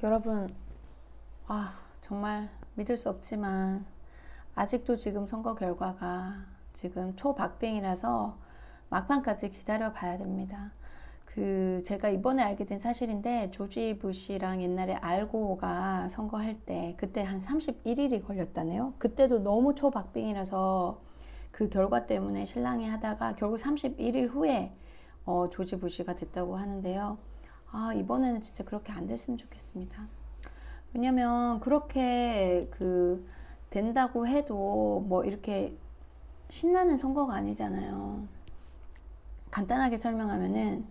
여러분, 정말 믿을 수 없지만 아직도 지금 선거 결과가 지금 초박빙이라서 막판까지 기다려 봐야 됩니다. 제가 이번에 알게 된 사실인데, 조지 부시랑 옛날에 알고가 선거할 때 그때 한 31일이 걸렸다네요. 그때도 너무 초박빙이라서 그 결과 때문에 실랑이 하다가 결국 31일 후에 조지 부시가 됐다고 하는데요. 이번에는 진짜 그렇게 안 됐으면 좋겠습니다. 왜냐면 그렇게 된다고 해도 뭐 이렇게 신나는 선거가 아니잖아요. 간단하게 설명하면은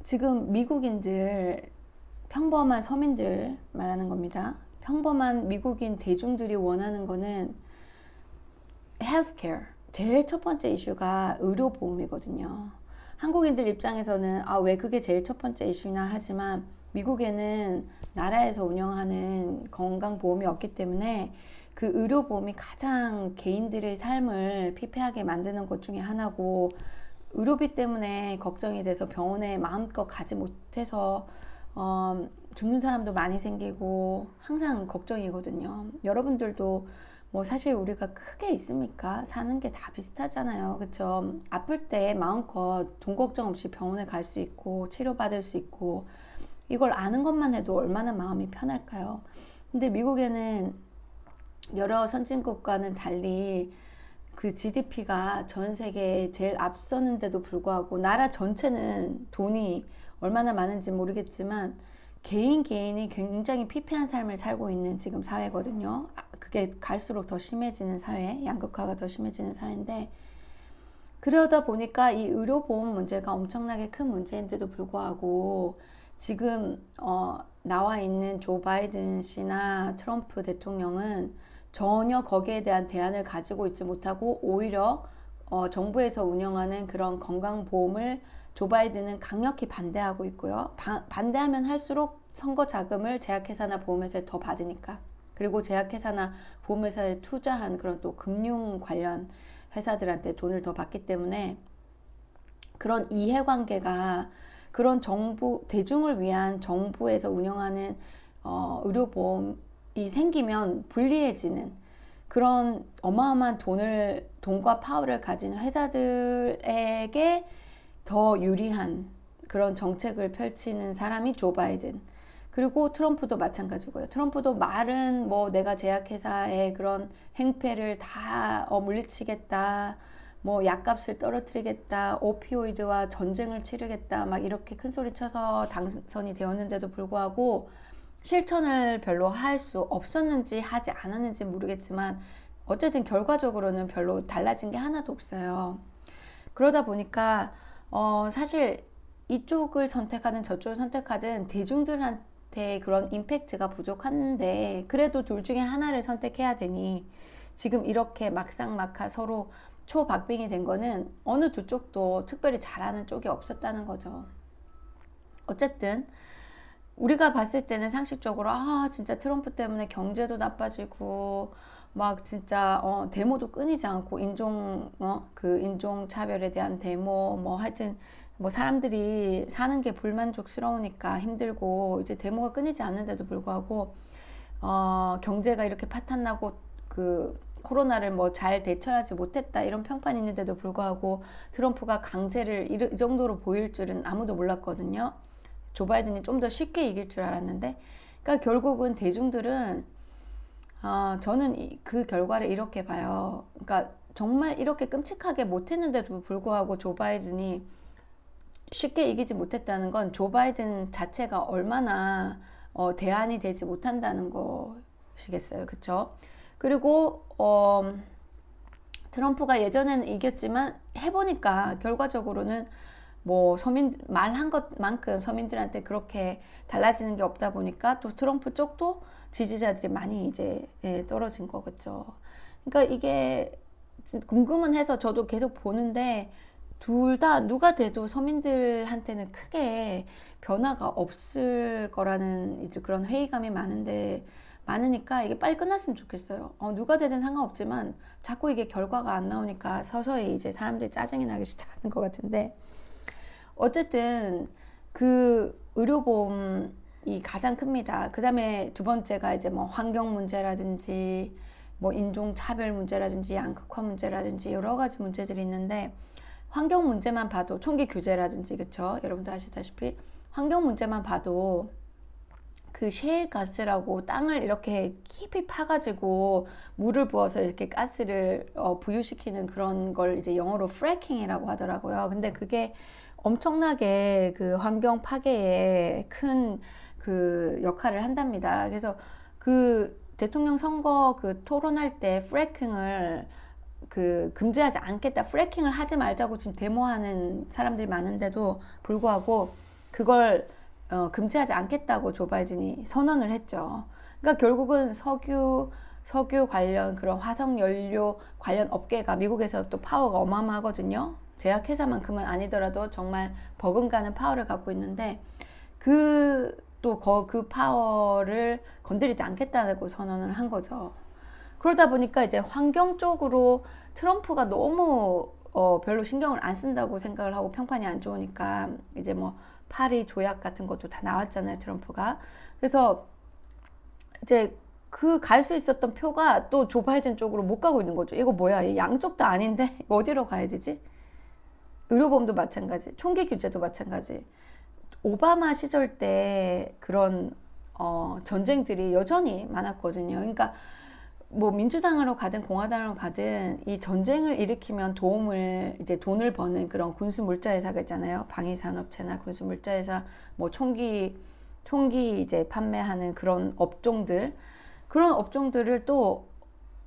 지금 미국인들, 평범한 서민들 말하는 겁니다. 평범한 미국인 대중들이 원하는 거는 헬스케어, 제일 첫 번째 이슈가 의료보험이거든요. 한국인들 입장에서는 왜 그게 제일 첫 번째 이슈냐 하지만, 미국에는 나라에서 운영하는 건강보험이 없기 때문에 그 의료보험이 가장 개인들의 삶을 피폐하게 만드는 것 중에 하나고, 의료비 때문에 걱정이 돼서 병원에 마음껏 가지 못해서 죽는 사람도 많이 생기고 항상 걱정이거든요. 여러분들도 뭐 사실 우리가 크게 있습니까? 사는 게 다 비슷하잖아요. 그쵸? 아플 때 마음껏 돈 걱정 없이 병원에 갈 수 있고 치료받을 수 있고, 이걸 아는 것만 해도 얼마나 마음이 편할까요? 근데 미국에는 여러 선진국과는 달리 그 GDP가 전 세계에 제일 앞서는데도 불구하고, 나라 전체는 돈이 얼마나 많은지 모르겠지만 개인이 굉장히 피폐한 삶을 살고 있는 지금 사회거든요. 그게 갈수록 더 심해지는 사회, 양극화가 더 심해지는 사회인데, 그러다 보니까 이 의료보험 문제가 엄청나게 큰 문제인데도 불구하고 지금 나와 있는 조 바이든 씨나 트럼프 대통령은 전혀 거기에 대한 대안을 가지고 있지 못하고, 오히려 정부에서 운영하는 그런 건강보험을 조 바이든은 강력히 반대하고 있고요. 반대하면 할수록 선거 자금을 제약회사나 보험회사에 더 받으니까, 그리고 제약회사나 보험회사에 투자한 그런 또 금융 관련 회사들한테 돈을 더 받기 때문에, 그런 이해관계가, 그런 정부, 대중을 위한 정부에서 운영하는 의료보험이 생기면 불리해지는 그런 어마어마한 돈과 파워를 가진 회사들에게 더 유리한 그런 정책을 펼치는 사람이 조 바이든. 그리고 트럼프도 마찬가지고요. 트럼프도 말은 뭐 내가 제약회사의 그런 행패를 다 물리치겠다, 뭐 약값을 떨어뜨리겠다, 오피오이드와 전쟁을 치르겠다, 막 이렇게 큰 소리 쳐서 당선이 되었는데도 불구하고 실천을 별로 할 수 없었는지 하지 않았는지 모르겠지만, 어쨌든 결과적으로는 별로 달라진 게 하나도 없어요. 그러다 보니까 사실 이쪽을 선택하든 저쪽을 선택하든 대중들한테 그런 임팩트가 부족한데, 그래도 둘 중에 하나를 선택해야 되니 지금 이렇게 막상막하 서로 초박빙이 된 거는 어느 두 쪽도 특별히 잘하는 쪽이 없었다는 거죠. 어쨌든 우리가 봤을 때는 상식적으로 진짜 트럼프 때문에 경제도 나빠지고 막 진짜 데모도 끊이지 않고, 인종 차별에 대한 데모, 뭐 하여튼 뭐 사람들이 사는 게 불만족스러우니까 힘들고 이제 데모가 끊이지 않는데도 불구하고 경제가 이렇게 파탄나고 코로나를 뭐 잘 대처하지 못했다, 이런 평판이 있는데도 불구하고 트럼프가 강세를 이 정도로 보일 줄은 아무도 몰랐거든요. 조 바이든이 좀 더 쉽게 이길 줄 알았는데, 그러니까 결국은 대중들은 저는 그 결과를 이렇게 봐요. 그러니까 정말 이렇게 끔찍하게 못했는데도 불구하고 조 바이든이 쉽게 이기지 못했다는 건 조 바이든 자체가 얼마나 대안이 되지 못한다는 것이겠어요. 그쵸? 그리고 트럼프가 예전에는 이겼지만 해보니까 결과적으로는 뭐 말한 것만큼 서민들한테 그렇게 달라지는 게 없다 보니까, 또 트럼프 쪽도 지지자들이 많이 이제 떨어진 거겠죠. 그러니까 이게 궁금은 해서 저도 계속 보는데, 둘 다 누가 돼도 서민들한테는 크게 변화가 없을 거라는 그런 회의감이 많으니까 이게 빨리 끝났으면 좋겠어요. 누가 되든 상관없지만 자꾸 이게 결과가 안 나오니까 서서히 이제 사람들이 짜증이 나기 시작하는 것 같은데, 어쨌든 의료보험이 가장 큽니다. 그 다음에 두 번째가 이제 뭐 환경 문제라든지 뭐 인종차별 문제라든지 양극화 문제라든지 여러 가지 문제들이 있는데, 환경 문제만 봐도 총기 규제라든지, 그쵸? 여러분도 아시다시피 환경 문제만 봐도 그 셰일 가스라고 땅을 이렇게 깊이 파가지고 물을 부어서 이렇게 가스를 부유시키는 그런 걸 이제 영어로 프래킹이라고 하더라고요. 근데 그게 엄청나게 그 환경 파괴에 큰 그 역할을 한답니다. 그래서 그 대통령 선거 그 토론할 때 프래킹을 그 금지하지 않겠다, 프래킹을 하지 말자고 지금 데모하는 사람들이 많은데도 불구하고 그걸 금지하지 않겠다고 조 바이든이 선언을 했죠. 그러니까 결국은 석유 관련 그런 화석 연료 관련 업계가 미국에서 또 파워가 어마어마하거든요. 제약회사만큼은 아니더라도 정말 버금가는 파워를 갖고 있는데, 그 파워를 건드리지 않겠다고 선언을 한 거죠. 그러다 보니까 이제 환경 쪽으로 트럼프가 너무 별로 신경을 안 쓴다고 생각을 하고 평판이 안 좋으니까 이제 뭐 파리 조약 같은 것도 다 나왔잖아요, 트럼프가. 그래서 이제 그 갈 수 있었던 표가 또 조 바이든 쪽으로 못 가고 있는 거죠. 이거 뭐야? 양쪽 다 아닌데 어디로 가야 되지? 의료보험도 마찬가지, 총기 규제도 마찬가지. 오바마 시절 때 그런 전쟁들이 여전히 많았거든요. 그러니까 뭐 민주당으로 가든 공화당으로 가든 이 전쟁을 일으키면 이제 돈을 버는 그런 군수 물자 회사가 있잖아요. 방위 산업체나 군수 물자 회사, 뭐 총기 이제 판매하는 그런 업종들을 또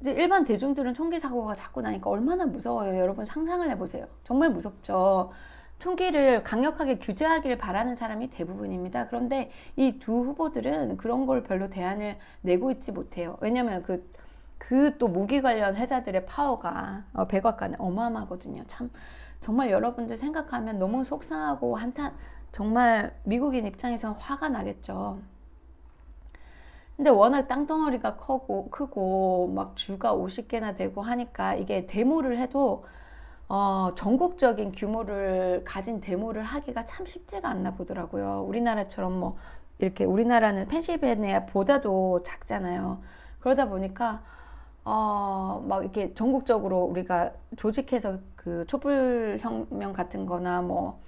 이제 일반 대중들은 총기 사고가 자꾸 나니까 얼마나 무서워요. 여러분 상상을 해보세요. 정말 무섭죠. 총기를 강력하게 규제하기를 바라는 사람이 대부분입니다. 그런데 이 두 후보들은 그런 걸 별로 대안을 내고 있지 못해요. 왜냐면 그 또 무기 관련 회사들의 파워가 백악관에 어마어마하거든요. 참 정말 여러분들 생각하면 너무 속상하고 정말 미국인 입장에서 화가 나겠죠. 근데 워낙 땅덩어리가 크고 막 주가 50개나 되고 하니까 이게 데모를 해도 전국적인 규모를 가진 데모를 하기가 참 쉽지가 않나 보더라고요. 우리나라처럼 뭐 이렇게, 우리나라는 펜실베니아보다도 작잖아요. 그러다 보니까 막 이렇게 전국적으로 우리가 조직해서 그 촛불혁명 같은 거나 뭐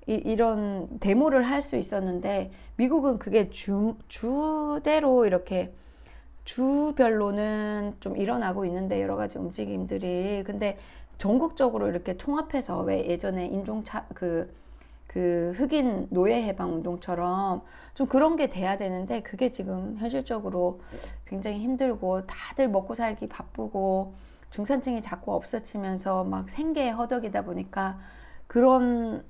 이런 데모를 할 수 있었는데, 미국은 그게 주대로 이렇게 주별로는 좀 일어나고 있는데, 여러 가지 움직임들이. 근데 전국적으로 이렇게 통합해서, 왜 예전에 그 흑인 노예 해방 운동처럼 좀 그런 게 돼야 되는데, 그게 지금 현실적으로 굉장히 힘들고 다들 먹고 살기 바쁘고 중산층이 자꾸 없어지면서 막 생계에 허덕이다 보니까 그런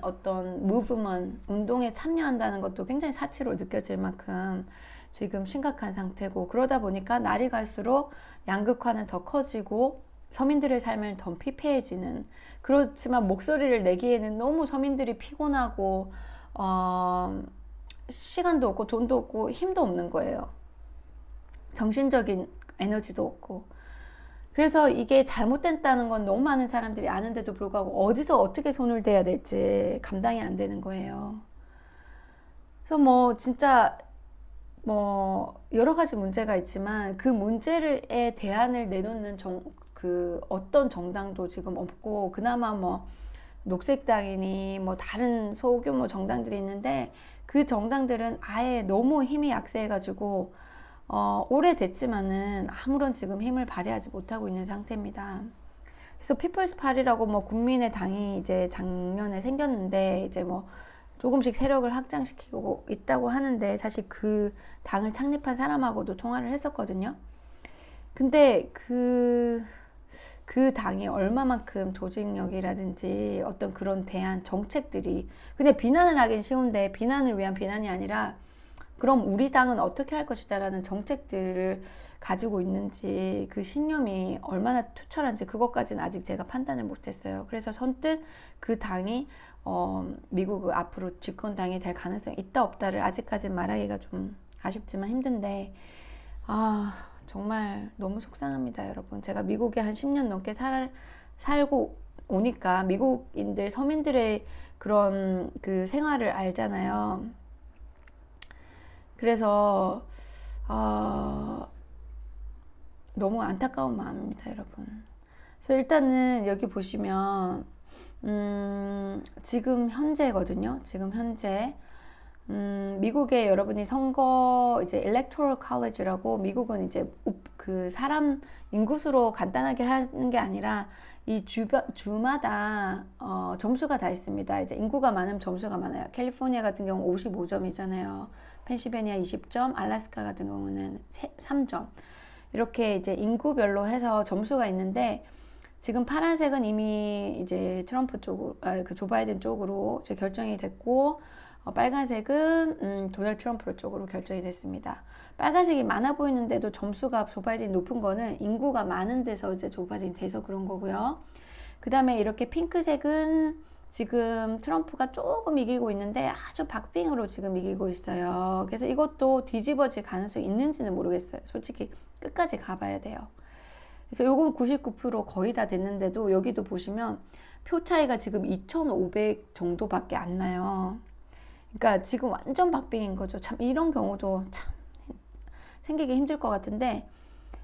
어떤 무브먼 운동에 참여한다는 것도 굉장히 사치로 느껴질 만큼 지금 심각한 상태고, 그러다 보니까 날이 갈수록 양극화는 더 커지고 서민들의 삶은 더 피폐해지는, 그렇지만 목소리를 내기에는 너무 서민들이 피곤하고 시간도 없고 돈도 없고 힘도 없는 거예요. 정신적인 에너지도 없고. 그래서 이게 잘못됐다는 건 너무 많은 사람들이 아는데도 불구하고 어디서 어떻게 손을 대야 될지 감당이 안 되는 거예요. 그래서 뭐 진짜 뭐 여러 가지 문제가 있지만 그 문제에 대안을 내놓는 그 어떤 정당도 지금 없고, 그나마 뭐 녹색당이니 뭐 다른 소규모 정당들이 있는데, 그 정당들은 아예 너무 힘이 약세해가지고 오래됐지만은 아무런 지금 힘을 발휘하지 못하고 있는 상태입니다. 그래서 피플스 파리라고 뭐 국민의 당이 이제 작년에 생겼는데, 이제 뭐 조금씩 세력을 확장시키고 있다고 하는데, 사실 그 당을 창립한 사람하고도 통화를 했었거든요. 근데 그 당이 얼마만큼 조직력이라든지 어떤 그런 대안 정책들이, 근데 비난을 하긴 쉬운데 비난을 위한 비난이 아니라, 그럼 우리 당은 어떻게 할 것이다 라는 정책들을 가지고 있는지, 그 신념이 얼마나 투철한지 그것까지는 아직 제가 판단을 못했어요. 그래서 선뜻 그 당이 미국 앞으로 집권당이 될 가능성이 있다 없다를 아직까지는 말하기가 좀 아쉽지만 힘든데, 정말 너무 속상합니다, 여러분. 제가 미국에 한 10년 넘게 살고 오니까 미국인들 서민들의 그런 그 생활을 알잖아요. 그래서 너무 안타까운 마음입니다, 여러분. 그래서 일단은 여기 보시면 지금 현재거든요. 지금 현재 미국에 여러분이 선거 이제 electoral college라고, 미국은 이제 그 사람 인구수로 간단하게 하는 게 아니라 이 주마다 점수가 다 있습니다. 이제 인구가 많으면 점수가 많아요. 캘리포니아 같은 경우 55점이잖아요. 펜실베니아 20점, 알래스카 같은 경우는 3점. 이렇게 이제 인구별로 해서 점수가 있는데, 지금 파란색은 이미 이제 트럼프 쪽으로, 그 조 바이든 쪽으로 이제 결정이 됐고, 빨간색은 도널드 트럼프 쪽으로 결정이 됐습니다. 빨간색이 많아 보이는데도 점수가 조 바이든이 높은 거는 인구가 많은 데서 이제 조 바이든이 돼서 그런 거고요. 그 다음에 이렇게 핑크색은 지금 트럼프가 조금 이기고 있는데 아주 박빙으로 지금 이기고 있어요. 그래서 이것도 뒤집어질 가능성이 있는지는 모르겠어요. 솔직히 끝까지 가봐야 돼요. 그래서 요건 99% 거의 다 됐는데도 여기도 보시면 표 차이가 지금 2,500 정도밖에 안 나요. 그러니까 지금 완전 박빙인 거죠. 참 이런 경우도 참 생기기 힘들 것 같은데,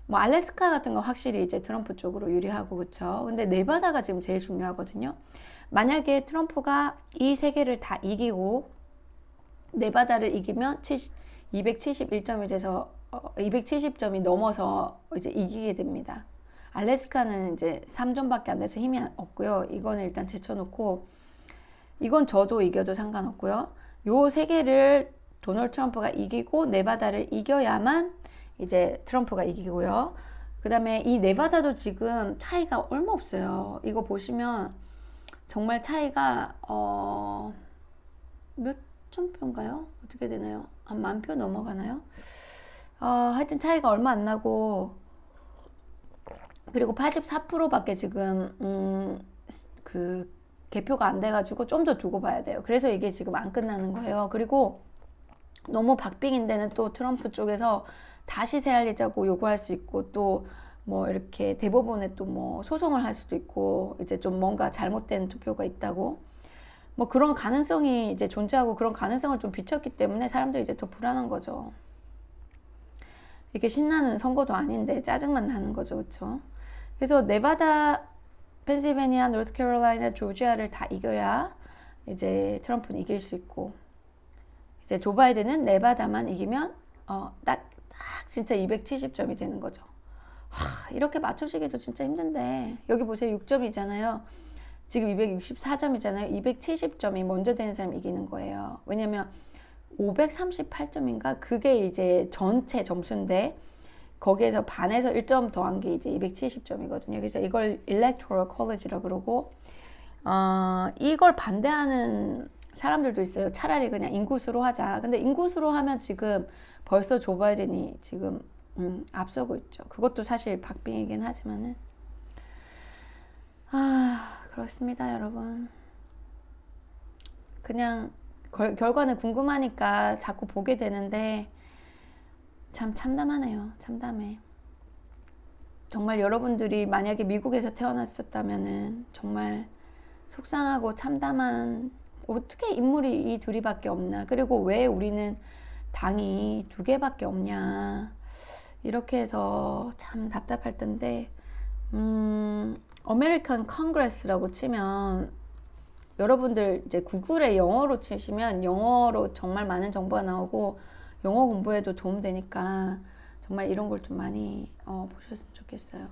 뭐 알래스카 같은 건 확실히 이제 트럼프 쪽으로 유리하고, 그쵸? 근데 네바다가 지금 제일 중요하거든요. 만약에 트럼프가 이 세 개를 다 이기고 네바다를 이기면 271점이 돼서 270점이 넘어서 이제 이기게 됩니다. 알래스카는 이제 3점밖에 안 돼서 힘이 없고요. 이거는 일단 제쳐놓고, 이건 저도 이겨도 상관없고요. 요 세 개를 도널드 트럼프가 이기고 네바다를 이겨야만 이제 트럼프가 이기고요. 그 다음에 이 네바다도 지금 차이가 얼마 없어요. 이거 보시면 정말 차이가 몇 천 표인가요? 어떻게 되나요? 한 10,000표 넘어가나요? 하여튼 차이가 얼마 안 나고, 그리고 84%밖에 지금 그 개표가 안 돼가지고 좀 더 두고 봐야 돼요. 그래서 이게 지금 안 끝나는 거예요. 그리고 너무 박빙인 데는 또 트럼프 쪽에서 다시 세알리자고 요구할 수 있고, 또 뭐 이렇게 대법원에 또 뭐 소송을 할 수도 있고, 이제 좀 뭔가 잘못된 투표가 있다고 뭐 그런 가능성이 이제 존재하고, 그런 가능성을 좀 비쳤기 때문에 사람들이 이제 더 불안한 거죠. 이게 신나는 선거도 아닌데 짜증만 나는 거죠, 그렇죠? 그래서 네바다, 펜실베니아, 노스캐롤라이나, 조지아를 다 이겨야 이제 트럼프는 이길 수 있고, 이제 조 바이든은 네바다만 이기면 딱 진짜 270점이 되는 거죠. 이렇게 맞춰지기도 진짜 힘든데, 여기 보세요. 6점이잖아요. 지금 264점이잖아요. 270점이 먼저 되는 사람이 이기는 거예요. 왜냐면 538점인가? 그게 이제 전체 점수인데, 거기에서 반에서 1점 더한 게 이제 270점이거든요. 그래서 이걸 electoral college라고 그러고, 이걸 반대하는 사람들도 있어요. 차라리 그냥 인구수로 하자. 근데 인구수로 하면 지금 벌써 조 바이든이 지금 앞서고 있죠. 그것도 사실 박빙이긴 하지만은, 그렇습니다, 여러분. 그냥 결과는 궁금하니까 자꾸 보게 되는데, 참 참담하네요. 참담해. 정말 여러분들이 만약에 미국에서 태어났었다면은 정말 속상하고 참담한, 어떻게 인물이 이 둘이밖에 없나, 그리고 왜 우리는 당이 2개밖에 없냐, 이렇게 해서 참 답답할 텐데, 아메리칸 컨그레스라고 치면, 여러분들 이제 구글에 영어로 치시면 영어로 정말 많은 정보가 나오고 영어 공부에도 도움되니까 정말 이런 걸 좀 많이 보셨으면 좋겠어요.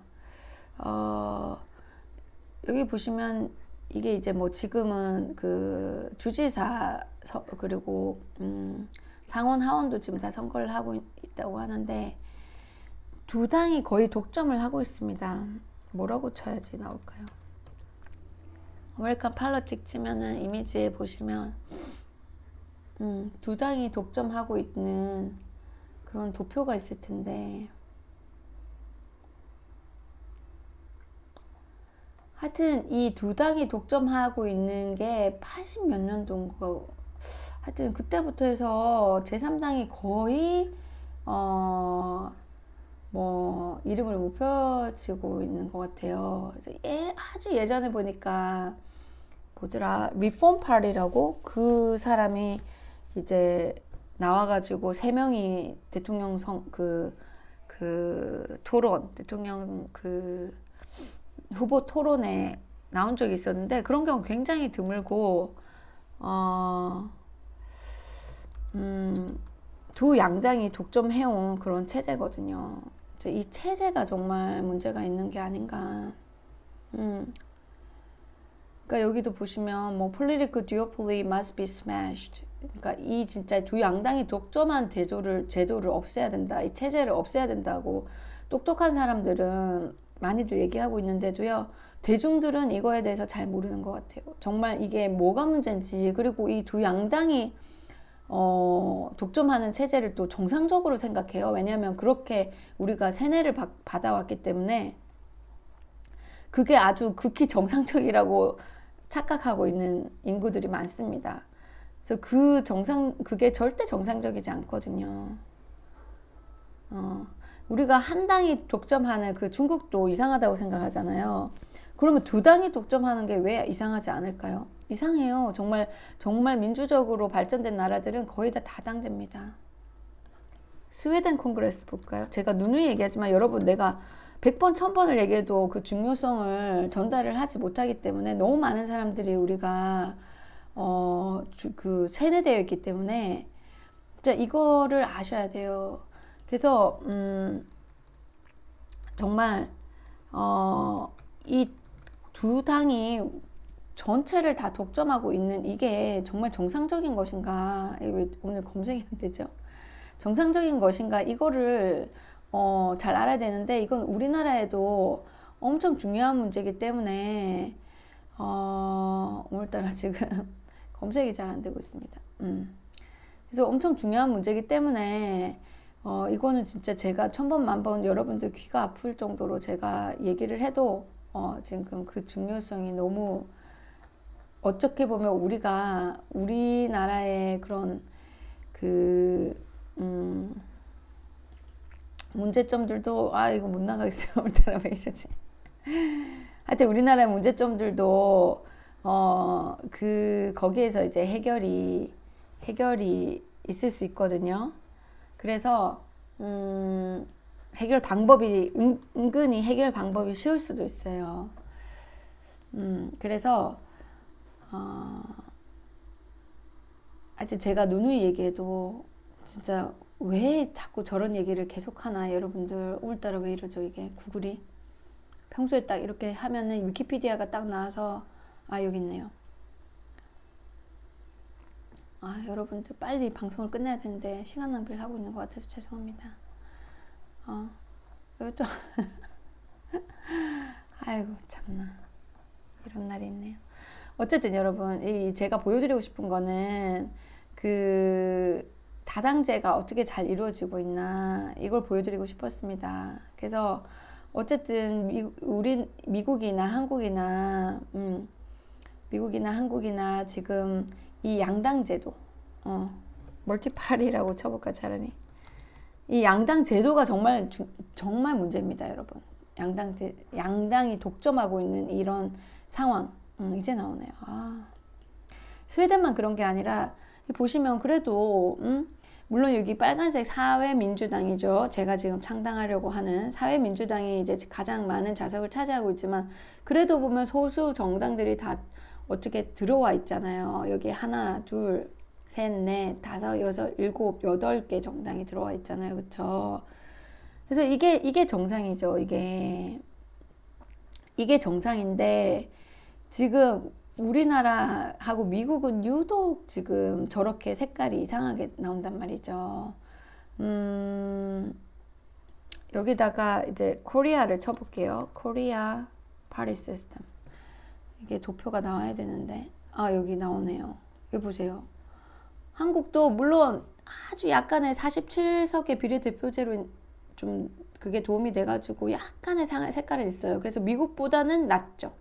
여기 보시면 이게 이제 뭐 지금은 그 주지사 그리고 상원 하원도 지금 다 선거를 하고 있다고 하는데, 두 당이 거의 독점을 하고 있습니다. 뭐라고 쳐야지 나올까요? 아메리칸 팔러틱 치면은 이미지에 보시면 두 당이 독점하고 있는 그런 도표가 있을 텐데, 하여튼 이 두 당이 독점하고 있는 게 80 몇 년도인가, 하여튼 그때부터 해서 제3당이 거의 뭐 이름을 못 펴지고 있는 것 같아요. 아주 예전에 보니까 뭐더라, 리폼 파티라고 그 사람이 이제 나와가지고 세 명이 대통령 토론, 대통령 후보 토론에 나온 적이 있었는데 그런 경우 굉장히 드물고 두 양당이 독점해온 그런 체제거든요. 이 체제가 정말 문제가 있는 게 아닌가. 그러니까 여기도 보시면 뭐 political duopoly must be smashed. 그러니까 이 진짜 두 양당이 독점한 제도를 없애야 된다. 이 체제를 없애야 된다고 똑똑한 사람들은 많이들 얘기하고 있는데도요. 대중들은 이거에 대해서 잘 모르는 것 같아요. 정말 이게 뭐가 문제인지, 그리고 이 두 양당이 독점하는 체제를 또 정상적으로 생각해요. 왜냐하면 그렇게 우리가 세뇌를 받아왔기 때문에 그게 아주 극히 정상적이라고 착각하고 있는 인구들이 많습니다. 그래서 그게 절대 정상적이지 않거든요. 우리가 한 당이 독점하는 그 중국도 이상하다고 생각하잖아요. 그러면 두 당이 독점하는 게 왜 이상하지 않을까요? 이상해요. 정말 민주적으로 발전된 나라들은 거의 다 다당제입니다. 스웨덴 콩그레스 볼까요? 제가 누누이 얘기하지만 여러분, 내가 100번, 1000번을 얘기해도 그 중요성을 전달을 하지 못하기 때문에 너무 많은 사람들이 우리가 세뇌되어 있기 때문에 진짜 이거를 아셔야 돼요. 그래서 정말 이 두 당이 전체를 다 독점하고 있는 이게 정말 정상적인 것인가? 왜 오늘 검색이 안 되죠? 정상적인 것인가? 이거를 잘 알아야 되는데, 이건 우리나라에도 엄청 중요한 문제이기 때문에 오늘따라 지금 검색이 잘 안 되고 있습니다. 그래서 엄청 중요한 문제이기 때문에 이거는 진짜 제가 1000번 만번 여러분들 귀가 아플 정도로 제가 얘기를 해도 지금 그 중요성이 너무, 어떻게 보면 우리나라의 그런 문제점들도, 이거 못 나가겠어요. 오늘따라 왜 이러지? 하여튼 우리나라의 문제점들도 거기에서 이제 해결이 있을 수 있거든요. 그래서 해결 방법이 은근히 해결 방법이 쉬울 수도 있어요. 그래서 하여튼 제가 누누이 얘기해도 진짜 왜 자꾸 저런 얘기를 계속 하나, 여러분들. 오늘따라 왜 이러죠, 이게 구글이. 평소에 딱 이렇게 하면은 위키피디아가 딱 나와서 여기 있네요. 여러분들 빨리 방송을 끝내야 되는데 시간 낭비를 하고 있는 것 같아서 죄송합니다. 여기 또 아이고 참나, 이런 날이 있네요. 어쨌든 여러분, 제가 보여드리고 싶은 거는 다당제가 어떻게 잘 이루어지고 있나, 이걸 보여드리고 싶었습니다. 그래서 어쨌든 미국이나 한국이나 지금 이 양당 제도, 멀티파리라고 쳐볼까 차라리. 이 양당 제도가 정말 문제입니다, 여러분. 양당이 독점하고 있는 이런 상황. 이제 나오네요. 스웨덴만 그런 게 아니라 보시면 그래도 물론 여기 빨간색 사회민주당이죠. 제가 지금 창당하려고 하는 사회민주당이 이제 가장 많은 좌석을 차지하고 있지만, 그래도 보면 소수 정당들이 다 어떻게 들어와 있잖아요. 여기 하나, 둘, 셋, 넷, 다섯, 여섯, 일곱, 8개 정당이 들어와 있잖아요. 그쵸? 그래서 이게 정상이죠. 이게 정상인데, 지금 우리나라하고 미국은 유독 지금 저렇게 색깔이 이상하게 나온단 말이죠. 여기다가 이제 코리아를 쳐볼게요. 코리아 파리 시스템. 이게 도표가 나와야 되는데, 여기 나오네요. 여기 보세요. 한국도 물론 아주 약간의 47석의 비례대표제로 좀 그게 도움이 돼가지고 약간의 색깔은 있어요. 그래서 미국보다는 낫죠.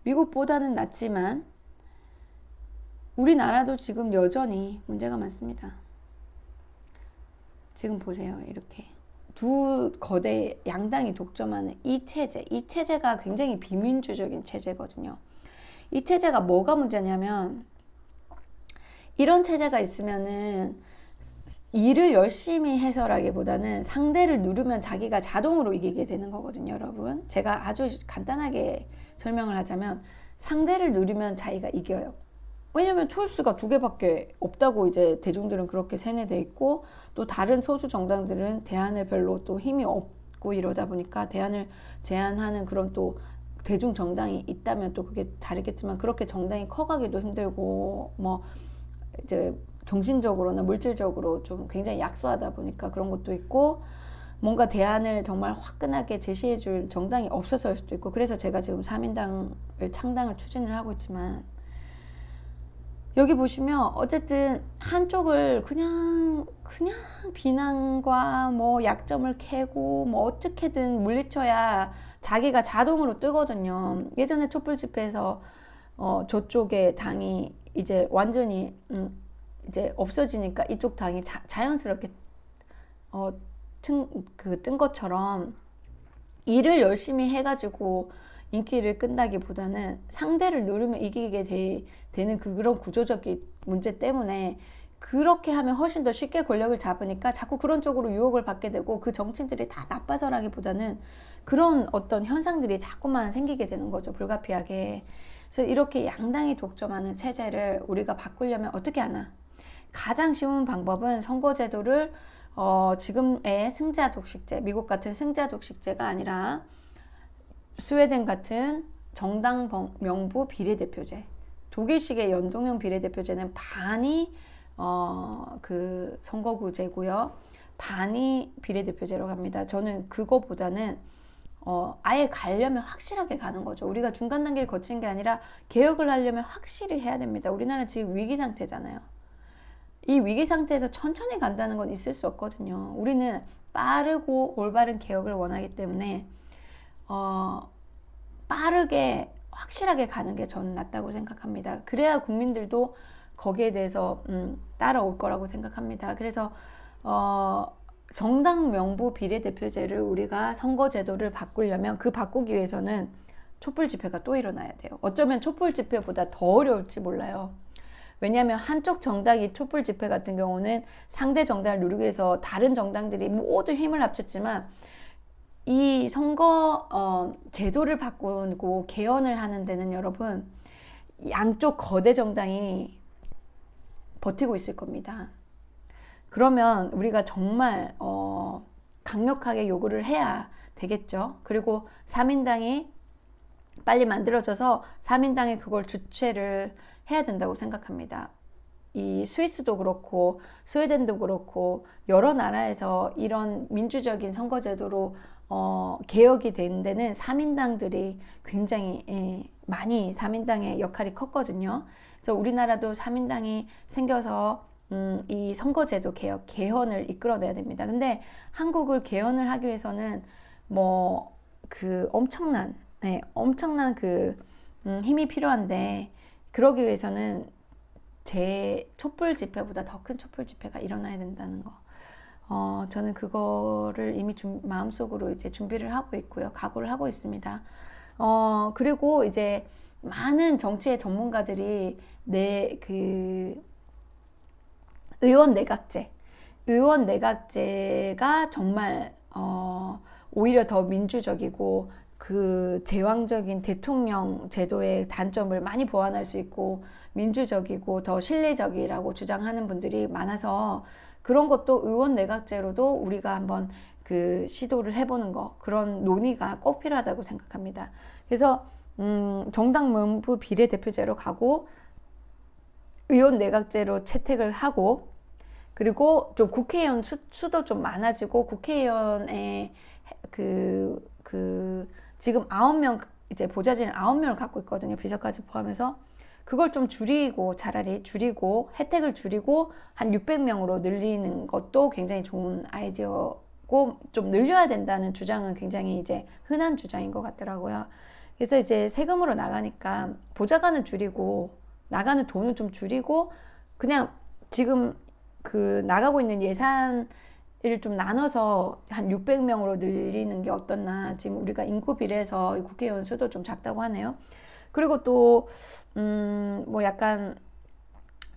미국보다는 낫지만 우리나라도 지금 여전히 문제가 많습니다. 지금 보세요. 이렇게 두 거대 양당이 독점하는 이 체제가 굉장히 비민주적인 체제거든요. 이 체제가 뭐가 문제냐면, 이런 체제가 있으면은 일을 열심히 해서라기보다는 상대를 누르면 자기가 자동으로 이기게 되는 거거든요, 여러분. 제가 아주 간단하게 설명을 하자면, 상대를 누르면 자기가 이겨요. 왜냐면 초이스가 두 개밖에 없다고 이제 대중들은 그렇게 세뇌돼 있고, 또 다른 소수 정당들은 대안에 별로 또 힘이 없고 이러다 보니까 대안을 제안하는 그런 또 대중 정당이 있다면 또 그게 다르겠지만, 그렇게 정당이 커가기도 힘들고 뭐 이제 정신적으로나 물질적으로 좀 굉장히 약소하다 보니까 그런 것도 있고, 뭔가 대안을 정말 화끈하게 제시해줄 정당이 없어서일 수도 있고, 그래서 제가 지금 3인당을 창당을 추진을 하고 있지만, 여기 보시면 어쨌든 한쪽을 그냥 비난과 뭐 약점을 캐고 뭐 어떻게든 물리쳐야 자기가 자동으로 뜨거든요. 예전에 촛불 집회에서 저쪽의 당이 이제 완전히 이제 없어지니까 이쪽 당이 자연스럽게 뜬 것처럼, 일을 열심히 해가지고 인기를 끈다기보다는 상대를 누르면 이기게 되는 그런 구조적인 문제 때문에, 그렇게 하면 훨씬 더 쉽게 권력을 잡으니까 자꾸 그런 쪽으로 유혹을 받게 되고, 그 정치인들이 다 나빠서라기보다는 그런 어떤 현상들이 자꾸만 생기게 되는 거죠, 불가피하게. 그래서 이렇게 양당이 독점하는 체제를 우리가 바꾸려면 어떻게 하나? 가장 쉬운 방법은 선거제도를 지금의 승자 독식제, 미국 같은 승자 독식제가 아니라 스웨덴 같은 정당 명부 비례대표제, 독일식의 연동형 비례대표제는 반이 그 선거구제고요, 반이 비례대표제로 갑니다. 저는 그거보다는 아예 가려면 확실하게 가는 거죠. 우리가 중간 단계를 거친 게 아니라 개혁을 하려면 확실히 해야 됩니다. 우리나라는 지금 위기 상태잖아요. 이 위기 상태에서 천천히 간다는 건 있을 수 없거든요. 우리는 빠르고 올바른 개혁을 원하기 때문에 빠르게 확실하게 가는 게 저는 낫다고 생각합니다. 그래야 국민들도 거기에 대해서 따라올 거라고 생각합니다. 그래서 정당 명부 비례대표제를 우리가 선거제도를 바꾸려면, 그 바꾸기 위해서는 촛불 집회가 또 일어나야 돼요. 어쩌면 촛불 집회보다 더 어려울지 몰라요. 왜냐하면 한쪽 정당이, 촛불 집회 같은 경우는 상대 정당을 누르기 위해서 다른 정당들이 모두 힘을 합쳤지만, 이 선거 제도를 바꾸고 개헌을 하는 데는 여러분, 양쪽 거대 정당이 버티고 있을 겁니다. 그러면 우리가 정말 강력하게 요구를 해야 되겠죠. 그리고 3인당이 빨리 만들어져서 3인당이 그걸 주최를 해야 된다고 생각합니다. 이 스위스도 그렇고 스웨덴도 그렇고 여러 나라에서 이런 민주적인 선거제도로 개혁이 된 데는 3인당들이 굉장히 많이 3인당의 역할이 컸거든요. 그래서 우리나라도 3인당이 생겨서 이 선거제도 개헌을 이끌어내야 됩니다. 근데 한국을 개헌을 하기 위해서는 뭐 그 엄청난 그 힘이 필요한데, 그러기 위해서는 제 촛불 집회보다 더 큰 촛불 집회가 일어나야 된다는 거. 저는 그거를 이미 마음속으로 이제 준비를 하고 있고요. 각오를 하고 있습니다. 그리고 이제 많은 정치의 전문가들이 의원 내각제가 정말 오히려 더 민주적이고 그 제왕적인 대통령 제도의 단점을 많이 보완할 수 있고 민주적이고 더 실리적이라고 주장하는 분들이 많아서, 그런 것도 의원 내각제로도 우리가 한번 그 시도를 해보는 거, 그런 논의가 꼭 필요하다고 생각합니다. 그래서 정당 명부 비례대표제로 가고 의원 내각제로 채택을 하고, 그리고 좀 국회의원 수도 좀 많아지고, 국회의원의 지금 9명 이제 보좌진을 9명을 갖고 있거든요. 비서까지 포함해서. 그걸 좀 차라리 줄이고 혜택을 줄이고 한 600명으로 늘리는 것도 굉장히 좋은 아이디어고, 좀 늘려야 된다는 주장은 굉장히 이제 흔한 주장인 것 같더라고요. 그래서 이제 세금으로 나가니까 보좌관은 줄이고 나가는 돈은 좀 줄이고, 그냥 지금 그 나가고 있는 예산에 인구를 좀 나눠서 한 600명으로 늘리는 게 어떻나. 지금 우리가 인구 비례해서 국회의원 수도 좀 작다고 하네요. 그리고 또 뭐 약간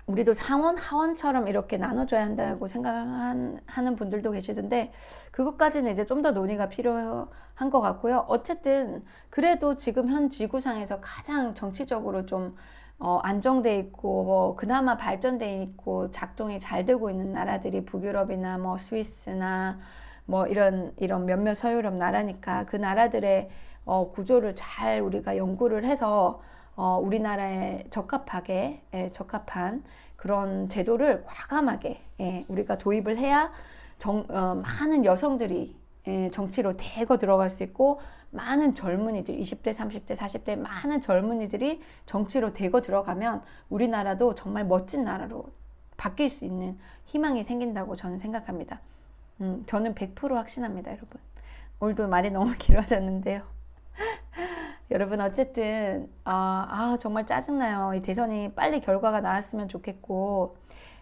우리도 상원, 하원처럼 이렇게 나눠줘야 한다고 생각하는 분들도 계시던데, 그것까지는 이제 좀 더 논의가 필요한 것 같고요. 어쨌든 그래도 지금 현 지구상에서 가장 정치적으로 좀 안정돼 있고 그나마 발전돼 있고 작동이 잘 되고 있는 나라들이 북유럽이나 뭐 스위스나 뭐 이런 몇몇 서유럽 나라니까, 그 나라들의 구조를 잘 우리가 연구를 해서 우리나라에 적합한 그런 제도를 과감하게 우리가 도입을 해야 많은 여성들이 정치로 대거 들어갈 수 있고, 많은 젊은이들 20대, 30대, 40대 많은 젊은이들이 정치로 대거 들어가면 우리나라도 정말 멋진 나라로 바뀔 수 있는 희망이 생긴다고 저는 생각합니다. 저는 100% 확신합니다, 여러분. 오늘도 말이 너무 길어졌는데요. 여러분 어쨌든 정말 짜증나요. 이 대선이 빨리 결과가 나왔으면 좋겠고,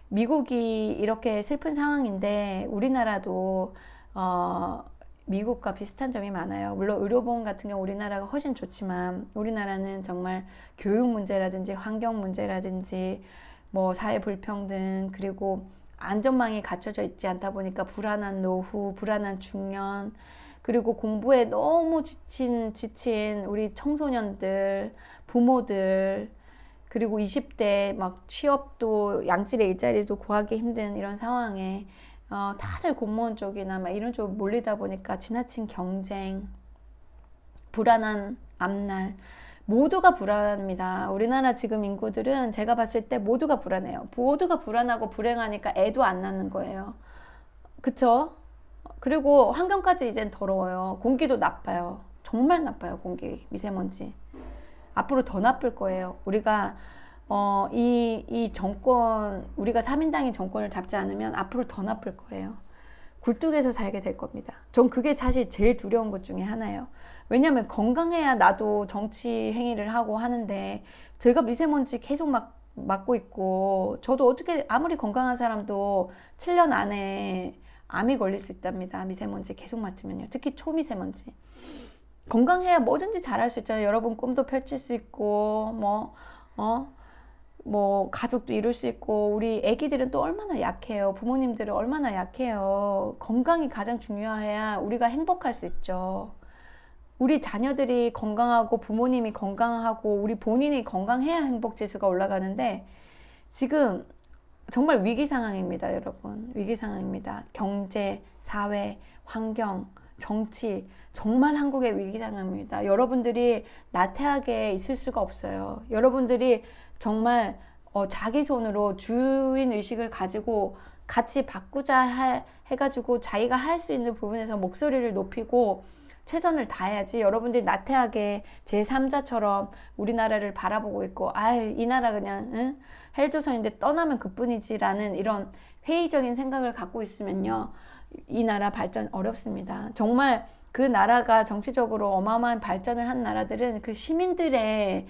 미국이 이렇게 슬픈 상황인데 우리나라도 미국과 비슷한 점이 많아요. 물론 의료보험 같은 경우 우리나라가 훨씬 좋지만, 우리나라는 정말 교육 문제라든지 환경 문제라든지 뭐 사회 불평등, 그리고 안전망이 갖춰져 있지 않다 보니까 불안한 노후, 불안한 중년, 그리고 공부에 너무 지친 우리 청소년들, 부모들, 그리고 20대 막 취업도 양질의 일자리도 구하기 힘든 이런 상황에 다들 공무원 쪽이나 막 이런 쪽 몰리다 보니까 지나친 경쟁, 불안한 앞날, 모두가 불안합니다. 우리나라 지금 인구들은 제가 봤을 때 모두가 불안해요. 모두가 불안하고 불행하니까 애도 안 낳는 거예요. 그쵸? 그리고 환경까지 이젠 더러워요. 공기도 나빠요. 정말 나빠요. 공기, 미세먼지. 앞으로 더 나쁠 거예요. 우리가 이 정권, 우리가 3인당이 정권을 잡지 않으면 앞으로 더 나쁠 거예요. 굴뚝에서 살게 될 겁니다. 전 그게 사실 제일 두려운 것 중에 하나예요. 왜냐하면 건강해야 나도 정치 행위를 하고 하는데, 제가 미세먼지 계속 맡고 있고, 저도 어떻게 아무리 건강한 사람도 7년 안에 암이 걸릴 수 있답니다. 미세먼지 계속 맡으면요. 특히 초미세먼지. 건강해야 뭐든지 잘할 수 있잖아요. 여러분 꿈도 펼칠 수 있고, 뭐 가족도 이룰 수 있고, 우리 애기들은 또 얼마나 약해요. 부모님들은 얼마나 약해요. 건강이 가장 중요해야 우리가 행복할 수 있죠. 우리 자녀들이 건강하고 부모님이 건강하고 우리 본인이 건강해야 행복지수가 올라가는데, 지금 정말 위기 상황입니다, 여러분. 위기 상황입니다. 경제, 사회, 환경, 정치, 정말 한국의 위기 상황입니다. 여러분들이 나태하게 있을 수가 없어요. 여러분들이 정말 자기 손으로 주인 의식을 가지고 같이 바꾸자 해가지고 자기가 할 수 있는 부분에서 목소리를 높이고 최선을 다해야지, 여러분들이 나태하게 제3자처럼 우리나라를 바라보고 있고, 이 나라 그냥 헬조선인데 떠나면 그뿐이지라는 이런 회의적인 생각을 갖고 있으면요, 이 나라 발전 어렵습니다. 정말 그 나라가 정치적으로 어마어마한 발전을 한 나라들은 그 시민들이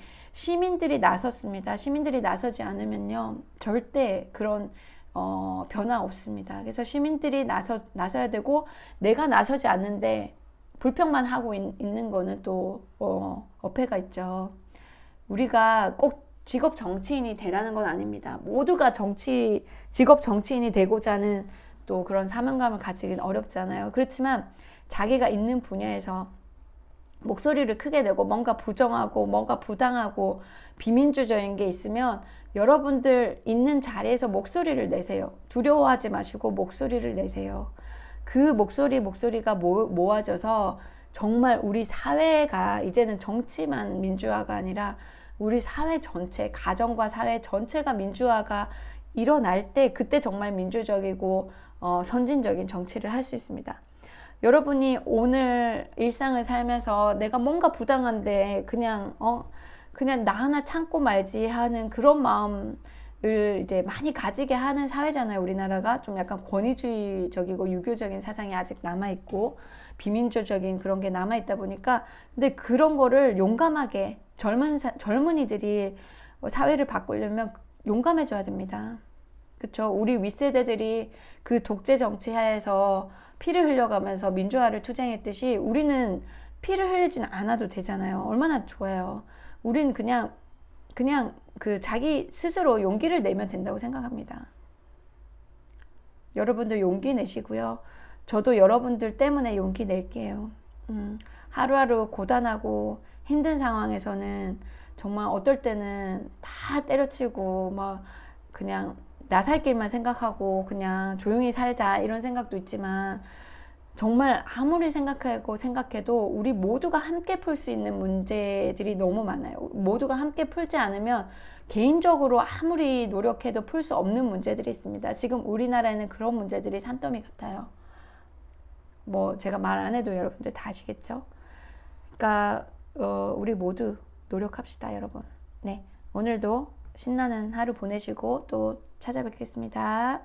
나섰습니다. 시민들이 나서지 않으면요, 절대 그런 변화 없습니다. 그래서 시민들이 나서야 되고, 내가 나서지 않는데 불평만 하고 있는 거는 또 어폐가 있죠. 우리가 꼭 직업 정치인이 되라는 건 아닙니다. 모두가 직업 정치인이 되고자 하는 또 그런 사명감을 가지긴 어렵잖아요. 그렇지만 자기가 있는 분야에서 목소리를 크게 내고 뭔가 부정하고 뭔가 부당하고 비민주적인 게 있으면 여러분들 있는 자리에서 목소리를 내세요. 두려워하지 마시고 목소리를 내세요. 그 목소리가 모아져서 정말 우리 사회가 이제는 정치만 민주화가 아니라 우리 사회 전체, 가정과 사회 전체가 민주화가 일어날 때, 그때 정말 민주적이고 선진적인 정치를 할 수 있습니다. 여러분이 오늘 일상을 살면서 내가 뭔가 부당한데 그냥 나 하나 참고 말지 하는 그런 마음을 이제 많이 가지게 하는 사회잖아요. 우리나라가 좀 약간 권위주의적이고 유교적인 사상이 아직 남아있고 비민주적인 그런 게 남아있다 보니까, 근데 그런 거를 용감하게 젊은이들이 사회를 바꾸려면 용감해져야 됩니다. 그쵸? 우리 윗세대들이 그 독재 정치 하에서 피를 흘려가면서 민주화를 투쟁했듯이 우리는 피를 흘리진 않아도 되잖아요. 얼마나 좋아요. 우린 그냥 그 자기 스스로 용기를 내면 된다고 생각합니다. 여러분들 용기 내시고요. 저도 여러분들 때문에 용기 낼게요. 하루하루 고단하고 힘든 상황에서는 정말 어떨 때는 다 때려치고 막 그냥 나 살 길만 생각하고 그냥 조용히 살자 이런 생각도 있지만 정말 아무리 생각해도 우리 모두가 함께 풀 수 있는 문제들이 너무 많아요. 모두가 함께 풀지 않으면 개인적으로 아무리 노력해도 풀 수 없는 문제들이 있습니다. 지금 우리나라에는 그런 문제들이 산더미 같아요. 뭐 제가 말 안 해도 여러분들 다 아시겠죠? 그러니까 우리 모두 노력합시다, 여러분. 네, 오늘도 신나는 하루 보내시고 또 찾아뵙겠습니다.